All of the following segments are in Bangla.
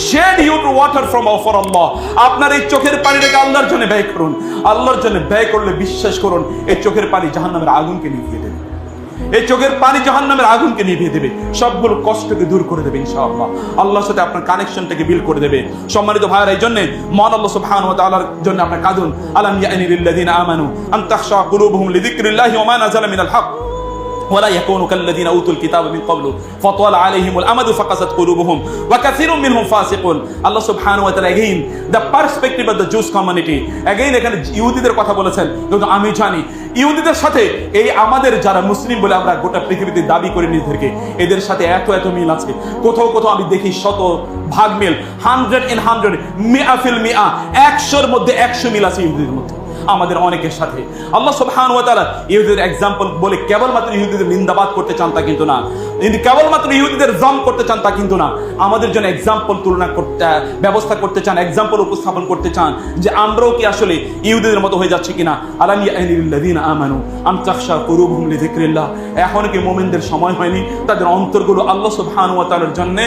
shed your water from for Allah. আপনার এই চোখের পানিটাকে আল্লাহর জন্য ব্যয় করুন। আল্লাহর জন্য ব্যয় করলে বিশ্বাস করুন এই চোখের পানি জাহান্নামের আগুনকে নিভিয়ে দেবে। এই চোখের পানি জাহান্নামের আগুনকে নিভিয়ে দেবে, সবগুলো কষ্টকে দূর করে দেবে ইনশাআল্লাহ। আল্লাহর সাথে আপনার কানেকশনটাকে বিল্ড করে দেবে। সম্মানিত ভাইরা, এই জন্য মহান আল্লাহ সুবহানাহু ওয়া তাআলার জন্য আপনি কাঁদুন। আলাম ইয়ানি লিল্লাযিনা আমানু আন তাখশা কুলুবুহুম লিযিকরিল্লাহি ওয়া মা নাযালা মিনাল হক ولا يكونوا كالذين اوتوا الكتاب من قبل فطال عليهم الامد فقست قلوبهم وكثير منهم فاسقون. Allah subhanahu wa ta'ala again the perspective of the Jewish community, again এখানে ইহুদিদের কথা বলেছেন। কিন্তু আমি জানি ইহুদিদের সাথে এই আমাদের যারা মুসলিম বলে আমরা গোটা পৃথিবীতে দাবি করি নিজেদেরকে, এদের সাথে এত মিল আছে। কোথাও কোথাও আমি দেখি 100% মিল, 100 in 100, মিয়া ফিল মিয়া, 100-র মধ্যে 100 মিল আছে ইহুদিদের মধ্যে আমাদের অনেকের সাথে। আল্লাহ সুবহানাহু ওয়া তাআলা ইহুদিদের এক্সাম্পল বলে কেবলমাত্র ইহুদিদের নিন্দাবাদ করতে চান তা কিন্তু না, কেবলমাত্র ইহুদিদের জম করতে চান তা কিন্তু না, আমাদের জন্য এক্সাম্পল তুলনা করতে ব্যবস্থা করতে চান, এক্সাম্পল উপস্থাপন করতে চান যে আমরাও কি আসলে ইহুদিদের মতো হয়ে যাচ্ছে কিনা। আলাম ইয়ানি লিল্লাযিনা আমানু আন তাখশা কুলুবুহুম লিযিকরিল্লাহ, এখন কি মুমিনদের সময় হয়নি তাদের অন্তরগুলো আল্লাহ সুবহানাহু ওয়া তাআলার জন্য,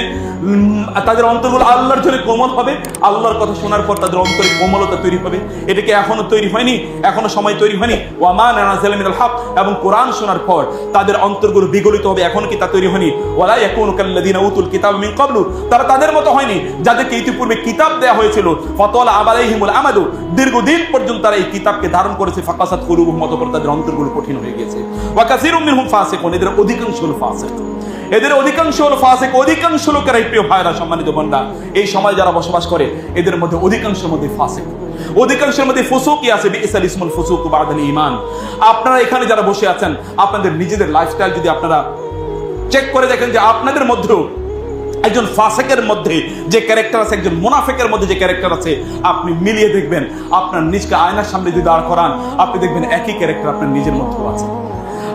তাদের অন্তরগুলো আল্লাহর জন্য কোমল হবে, আল্লাহর কথা শোনার পর তাদের অন্তরে কোমলতা তৈরি হবে? এটা কি এখনো তৈরি হয়নি? এখনো সময় তৈরি হয়নি? ওয়া মা নাযালা মিনাল হক, এবং কোরআন শোনার পর তাদের অন্তরগুলো বিগলিত হবে, এখনো কি তা তৈরি হয়নি? ওয়ালা ইয়াকুনু কাল্লাযিনা উতুল কিতাব মিন ক্বাবলু, তারা তাদের মতো হয়নি যাদেরকে ইতিপূর্বে কিতাব দেয়া হয়েছিল। ফাতালা আলাইহিমুল আমাদু, দীর্ঘদিন পর্যন্ত তারা এই কিতাবকে ধারণ করেছে। ফাকাসাত কুলুবুহুম, অতঃপর তাদের অন্তরগুলো কঠিন হয়ে গেছে। ওয়া কাসীরুম মিনহুম ফাসিকুন, এদের অধিকাংশ হলো ফাসিক, এদের অধিকাংশ হলো ফাসিক, অধিকাংশ লোকেরাই, প্রিয় ভাইরা সম্মানিত বোনরা, এই সময় যারা বসবাস করে এদের মধ্যে অধিকাংশের মধ্যে ফাসিক, অধিকাংশের মধ্যে ফুসুকি আছে। বিইসাল ইসমুল ফুসুকু বাদাল ঈমান। আপনারা এখানে যারা বসে আছেন, আপনাদের নিজেদের লাইফস্টাইল যদি আপনারা চেক করে দেখেন যে আপনাদের মধ্যেও একজন ফাসিকের মধ্যে যে ক্যারেক্টার আছে, একজন মুনাফিকের মধ্যে যে ক্যারেক্টার আছে, আপনি মিলিয়ে দেখবেন। আপনার নিজকে আয়নার সামনে যদি দাঁড় করান, আপনি দেখবেন একই ক্যারেক্টার আপনার নিজের মধ্যেও আছে।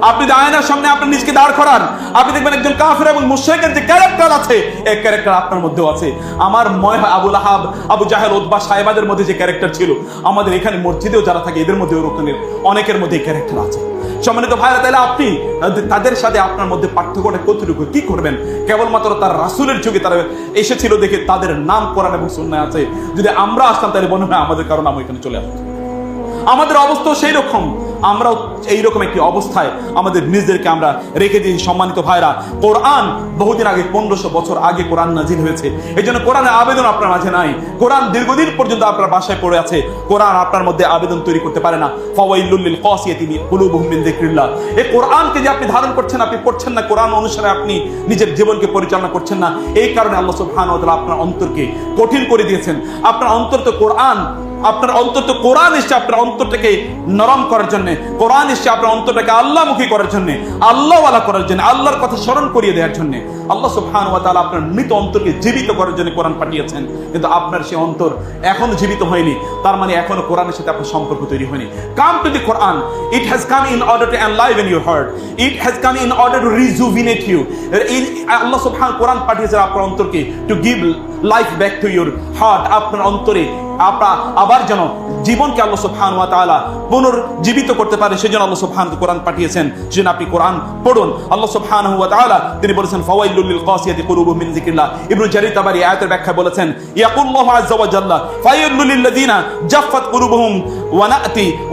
আপনি আয়নার সামনে আপনার নিজকে দাঁড় করান, আপনি দেখবেন একজন কাফের এবং মুশরিকের যে ক্যারেক্টার আছে, এই ক্যারেক্টার আপনার মধ্যেও আছে। আমার মনে হয় আবু লাহাব, আবু জাহেল, উতবা, সাইবাদের মধ্যে যে ক্যারেক্টার ছিল, আমাদের এখানে মসজিদেও যারা থাকে এদের মধ্যে ওরকমের অনেকের মধ্যে এই ক্যারেক্টার আছে। সম্মানিত ভাইরা, তাহলে আপনি তাদের সাথে আপনার মধ্যে পার্থক্যটা কতটুকু, কি করবেন? কেবলমাত্র তার রাসূলের যুগে তারা এসেছিল দেখে তাদের নাম কোরআন এবং সুন্নাহ আছে। যদি আমরা আসতাম তাহলে মনে হয় আমাদের কারণ আমরা এখানে চলে আসতাম। আমাদের অবস্থা সেই রকম, আমরাও এইরকম একটি অবস্থায় আমাদের নিজেদেরকে আমরা রেখে দিই। সম্মানিত ভাইরা, কোরআন বহুদিন আগে, 1500 বছর আগে কোরআন নাজিল হয়েছে। এই জন্য কোরআনের আবেদন আপনার মাঝে নাই। কোরআন দীর্ঘদিন পর্যন্ত আপনার বাসায় পড়ে আছে, কোরআন আপনার মধ্যে আবেদন তৈরি করতে পারে না। ফাওয়াইলুল লিল কাসিয়াতি কুলুবুহুম মিন যিকরিল্লাহ, এই কোরআনকে যে আপনি ধারণ করছেন, আপনি পড়ছেন না, কোরআন অনুসারে আপনি নিজের জীবনকে পরিচালনা করছেন না, এই কারণে আল্লাহ সুবহানাহু ওয়া তাআলা আপনার অন্তরকে কঠিন করে দিয়েছেন। আপনার অন্তর তো কোরআন, আপনার অন্তর তো কোরআন এসছে আপনার অন্তরটাকে নরম করার জন্য, কোরআন এসছে আপনার অন্তরটাকে আল্লাহমুখী করার জন্য, আল্লাহওয়ালা করার জন্য, আল্লাহর কথা স্মরণ করিয়ে দেওয়ার জন্য। আল্লাহ সুবহানাহু ওয়া তাআলা আপনার মৃত অন্তরকে জীবিত করার জন্য কোরআন পাঠিয়েছেন, কিন্তু আপনার সেই অন্তর এখনো জীবিত হয়নি, তার মানে এখনো কোরআনের সাথে আপনার সম্পর্ক তৈরি হয়নি। Come to the Quran, it has come in order to enliven your heart, it has come in order to rejuvenate you. Allah সুবহানাহু কোরআন পাঠিয়েছেন আপনার অন্তরকে to give life back to your heart, আপনার অন্তরে আবার যেন জীবনকে আল্লাহ সুবহানাহু ওয়া তাআলা পুনর্জীবিত করতে পারে, সেজন্য আল্লাহ সুবহানাহু কোরআন পাঠিয়েছেন। সেজন্য আপনি কোরআন পড়ুন। আল্লাহ সুবহানাহু ওয়া তাআলা তিনি বলেছেন ফাওয়াইলুল লিল কাসিয়াতি কুলুবুহুম মিন যিকরিল্লাহ। ইবনে জারীর তাবারী আয়াতের ব্যাখ্যা বলেছেন ইয়াকুল্লাহু আযজা ওয়া জাল্লা ফাওয়াইলুল লিল লাযিনা জাফফাত কুলুবুহুম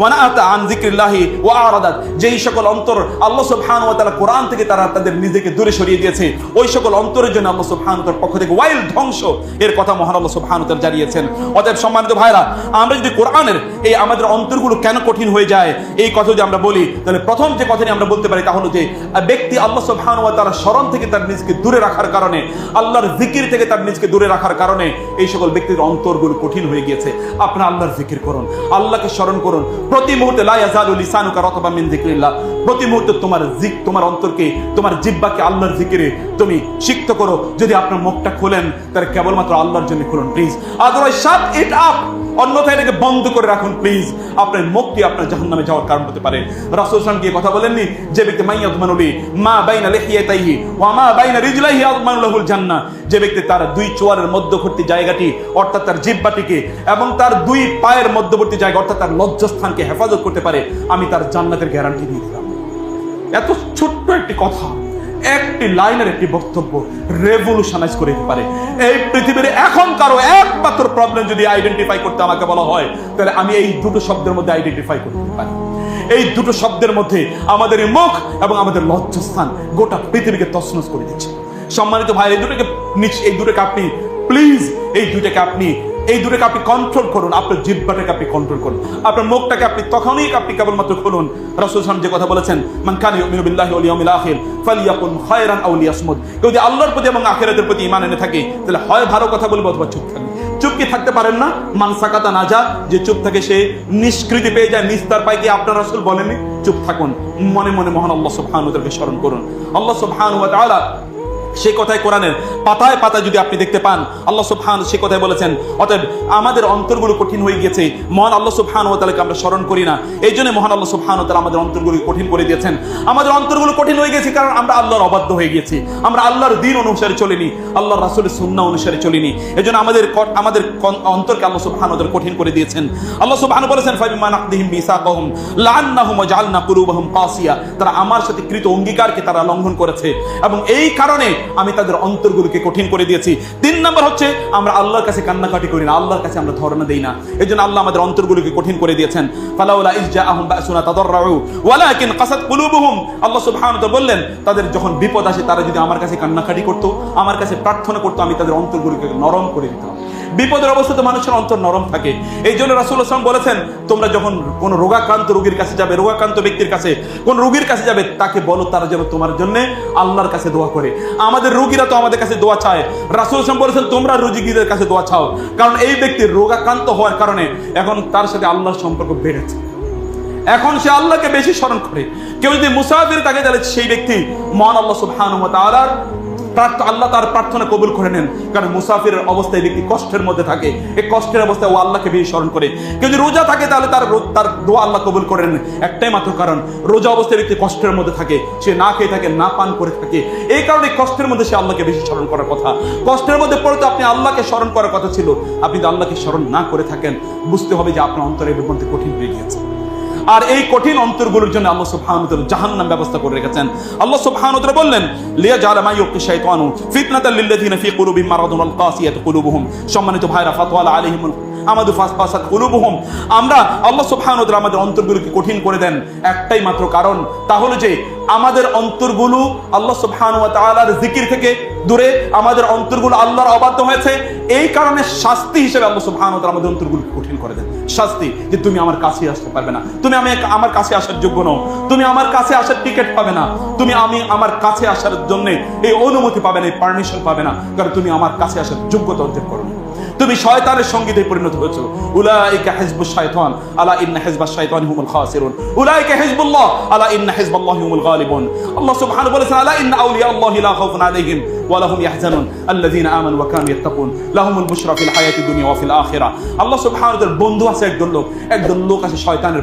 ওয়া নাআতা আন যিকরিল্লাহি ওয়া আরাদাত, যেই সকল অন্তর আল্লাহ সুবহানাহু ওয়া তাআলা কোরআন থেকে তারা তাদের নিজেকে দূরে সরিয়ে দিয়েছে, ওই সকল অন্তরের জন্য আল্লাহ সুবহানাহু ওয়া তাআলার পক্ষ থেকে ওয়াইল, ধ্বংস এর কথা মহান আল্লাহ সুবহানাহু ওয়া তাআলা জানিয়েছেন। অতএব সম্মানিত ভাইরা, আমরা যদি কোরআনের এই আমাদের অন্তরগুলো কেন কঠিন হয়ে যায় এই কথা যদি আমরা বলি, তাহলে প্রথম যে কথাটি আমরা বলতে পারি তা হলো যে ব্যক্তি আল্লাহ সুবহানাহু ওয়া তাআলার স্মরণ থেকে তার নিজকে দূরে রাখার কারণে, আল্লাহর জিকির থেকে তার নিজকে দূরে রাখার কারণে এই সকল ব্যক্তির অন্তরগুলো কঠিন হয়ে গিয়েছে। আপনারা আল্লাহর জিকির করুন, আল্লাহকে স্মরণ করুন প্রতি মুহূর্তে। লা ইয়াজালু লিসানুকা রাতবাম মিন যিকরিল্লাহ, প্রতি মুহূর্তে তোমার অন্তরকে, তোমার জিহ্বাকে আল্লাহর জিকিরে তুমি সিক্ত করো। যদি আপনার মুখটা খোলেন তাহলে কেবলমাত্র আল্লাহর জন্য খুলুন please, otherwise shut it up, অন্যথায় এটাকে বন্ধ করে রাখুন প্লিজ। আপনার মুখটি আপনার জাহান্নামে যাওয়ার কারণ হতে পারে। রাসূল সাল্লাল্লাহু আলাইহি ওয়াসাল্লাম কি কথা বলেননি যে ব্যক্তি মাইয়াদমানু লি মা বাইনা লিহিয়াতাইহি ওয়া মা বাইনা রিজলাইহি আযমানু লাহুল জান্নাহ, যে ব্যক্তি তার দুই চোয়ালের মধ্যবর্তী জায়গাটি অর্থাৎ তার জিহ্বাটিকে এবং তার দুই পায়ের মধ্যবর্তী জায়গা অর্থাৎ তার লজ্জাস্থানকে হেফাজত করতে পারে, আমি তার জান্নাতের গ্যারান্টি দিয়ে দিলাম। এত ছোট্ট একটি কথা, একটি লাইনের একটি বক্তব্য রেভলিউশনাইজ করে দিতে পারে এই পৃথিবীর এখন কারো একমাত্র প্রবলেম যদি আইডেন্টিফাই করতে আমাকে বলা হয়, তাহলে আমি এই দুটো শব্দের মধ্যে আইডেন্টিফাই করতে পারি। এই দুটো শব্দের মধ্যে আমাদের এই মুখ এবং আমাদের লজ্জাস্থান গোটা পৃথিবীকে তছনছ করে দিচ্ছে। সম্মানিত ভাই, এই দুটোকে আপনি প্লিজ এই দুটোকে আপনি কন্ট্রোল করুন। আপনার জিহ্বাটাকে আপনি কন্ট্রোল করুন, আপনার মুখটাকে আপনি তখনই আপনি কেবলমাত্র খুলুন। রাসূল সাল্লাল্লাহু আলাইহি ওয়াসাল্লাম যে কথা বলেছেন, মান কানা ইউমিনু বিল্লাহি ওয়াল ইয়াউমিল আখির ফালইয়াকুল খায়রান আও লিয়াসমুত। কেউ যদি আল্লাহর প্রতি এবং আখিরাতের প্রতি ঈমান এনে থাকে, তাহলে হয় ভালো কথা বলবে অথবা চুপ থাকবে। চুপ কি থাকতে পারেন না? মান সাকাতা নাজা, যে চুপ থাকে সে নিষ্কৃতি পেয়ে যায়, নিস্তার পায়। কি আপনার রাসূল বলেননি? চুপ থাকুন, মনে মনে মহান আল্লাহ সুবহানাহু ওয়া তাআলাকে স্মরণ করুন। আল্লাহ সুবহানাহু ওয়া তাআলা সেই কথায় কোরআনের পাতায় পাতায় যদি আপনি দেখতে পান, আল্লাহ সুবহানাহু সে কথায় বলেছেন, অতএব আমাদের অন্তরগুলো কঠিন হয়ে গিয়েছে, মহান আল্লাহ সুবহানাহু ওয়া তাআলাকে আমরা স্মরণ করি না। এই জন্য মহান আল্লাহ সুবহানাহু ওয়া তাআলা আমাদের অন্তরগুলো কঠিন করে দিয়েছেন। আমাদের অন্তরগুলো কঠিন হয়ে গেছে কারণ আমরা আল্লাহর অবাধ্য হয়ে গেছি, আমরা আল্লাহর দ্বীন অনুসারে চলিনি, আল্লাহর রাসূলের সুন্নাহ অনুসারে চলিনি। এজন্য আমাদের অন্তরকে আল্লাহ সুবহানাহু ওয়া তাআলা কঠিন করে দিয়েছেন। আল্লাহ সুবহানাহু বলেছেন, ফাবিমা নাকদিহিম মিসাকাহুম লাআন্নাহুম ওয়া জাআলনা কুলুবাহুম কাসিয়া, তারা আমার সাথে কৃত অঙ্গীকারকে তারা লঙ্ঘন করেছে এবং এই কারণে আমি তাদের অন্তরগুলোকে কঠিন করে দিয়েছি। 3 নম্বর হচ্ছে আমরা আল্লাহর কাছে কান্নাকাটি করি না, আল্লাহর কাছে আমরা ধর্ণা দেই না। এজন্য আল্লাহ আমাদের অন্তরগুলোকে কঠিন করে দিয়েছেন। ফালাউলা ইজ জাআহুম বাসুনা তাদাররু ওয়ালাকিন কাসাত কুলুবুহুম, আল্লাহ সুবহানাহু ওয়া তাআলা বললেন, তাদের যখন বিপদ আসে তারা যদি আমার কাছে কান্নাকাটি করত, আমার কাছে প্রার্থনা করত, আমি তাদের অন্তরগুলোকে নরম করে দিতাম। বিপদের অবস্থাতে মানুষের অন্তর নরম থাকে। এই জন্য রাসূলুল্লাহ সাল্লাল্লাহু আলাইহি ওয়াসাল্লাম বলেছেন, তোমরা যখন কোন রোগাক্রান্ত রোগীর কাছে যাবে, রোগাক্রান্ত ব্যক্তির কাছে, কোন রোগীর কাছে যাবে, তাকে বলো তারা যেন তোমার জন্য আল্লাহর কাছে দোয়া করে। আমাদের রোগীরা তো আমাদের কাছে দোয়া চায়, রাসূলুল্লাহ সাল্লাল্লাহু আলাইহি ওয়াসাল্লাম বলেছেন তোমরা রোগীদের কাছে দোয়া চাও, কারণ এই ব্যক্তির রোগাক্রান্ত হওয়ার কারণে এখন তার সাথে আল্লাহর সম্পর্ক বেড়েছে, এখন সে আল্লাহকে বেশি স্মরণ করে। কেউ যদি মুসাফির থাকে, তাহলে সেই ব্যক্তি মহান আল্লাহ সুবহানাহু ওয়া তাআলার আল্লাহ তার প্রার্থনা কবুল করে নেন, কারণ মুসাফিরের অবস্থায় ব্যক্তি কষ্টের মধ্যে থাকে, এই কষ্টের অবস্থায় ও আল্লাহকে বেশি স্মরণ করে। কেউ যদি রোজা থাকে, তাহলে তার দোয়া আল্লাহ কবুল করে নেন, একটাই মাত্র কারণ রোজা অবস্থায় ব্যক্তি কষ্টের মধ্যে থাকে, সে না খেয়ে থাকে, না পান করে থাকে, এই কারণে কষ্টের মধ্যে সে আল্লাহকে বেশি স্মরণ করার কথা। কষ্টের মধ্যে পড়ে তো আপনি আল্লাহকে স্মরণ করার কথা ছিল, আপনি যদি আল্লাহকে স্মরণ না করে থাকেন, বুঝতে হবে যে আপনার অন্তরের মধ্যে কঠিন হয়ে গিয়েছে। আর এই কঠিন অন্তরগুলোর জন্য আল্লাহ সুবহানাহু ওয়া তাআলা জাহান্নাম ব্যবস্থা করে রেখেছেন। আল্লাহ সুবহানাহু ওয়া তাআলা বললেন, লিয়াজআলা মা ইউকি শাইতানু ফিতনাতাল লিল্লাযিনা ফি কুলুবিহিম মারাদুন ওয়াল কাসিয়াতু কুলুবুহুম। সম্মানিত ভাইরা, ফাতওয়ালা আলাইহিমুল আমাদু ফাসফাসাত কুলুবুহুম, আমরা আল্লাহ সুবহানাহু ওয়া তাআলা আমাদের অন্তরগুলোকে কঠিন করে দেন একটাই মাত্র কারণ, তা হলো যে আমাদের অন্তরগুলো আল্লাহ সুবহানাহু ওয়া তাআলার জিকির থেকে দূরে, আমাদের অন্তরগুলো আল্লাহর অবাধ্য হয়েছে। এই কারণে শাস্তি হিসেবে আল্লাহ সুবহানাহু ওয়া তাআলা আমাদের অন্তরগুলোকে কঠিন করে দেন। শাস্তি যে তুমি আমার কাছে আসতে পারবে না, তুমি আমার কাছে আসার যোগ্য নও, তুমি আমার কাছে আসার টিকিট পাবে না, তুমি আমার কাছে আসার জন্য এই অনুমতি পাবে না, এই পারমিশন পাবে না, কারণ তুমি আমার কাছে আসার যোগ্যতা অর্জন করো না, তুমি শয়তানের সঙ্গীতে পরিণত হয়েছো। উলাইকা হিজবুশ শাইতান আলা ইন্না হিজবাশ শাইতানি হুমুল খাসিরুন উলাইকা হিজবুল্লাহ আলা ইন্না হিজবাল্লাহি হুমুল গালিবুন। আল্লাহ সুবহানাহু বলেছেন, আলা ইন্না আউলিয়া আল্লাহি লা খাউফুন আলাইহিম ওয়া লাহুম ইয়াহজানুন আল্লাযীনা আমানু ওয়া কানু ইয়াত্তাকুন লাহুমুল বুশরা ফিল হায়াতিদ দুনিয়া ওয়া ফিল আখিরাহ। আল্লাহ সুবহানাহু বন্ধু আছে একদল লোক আছে শয়তানের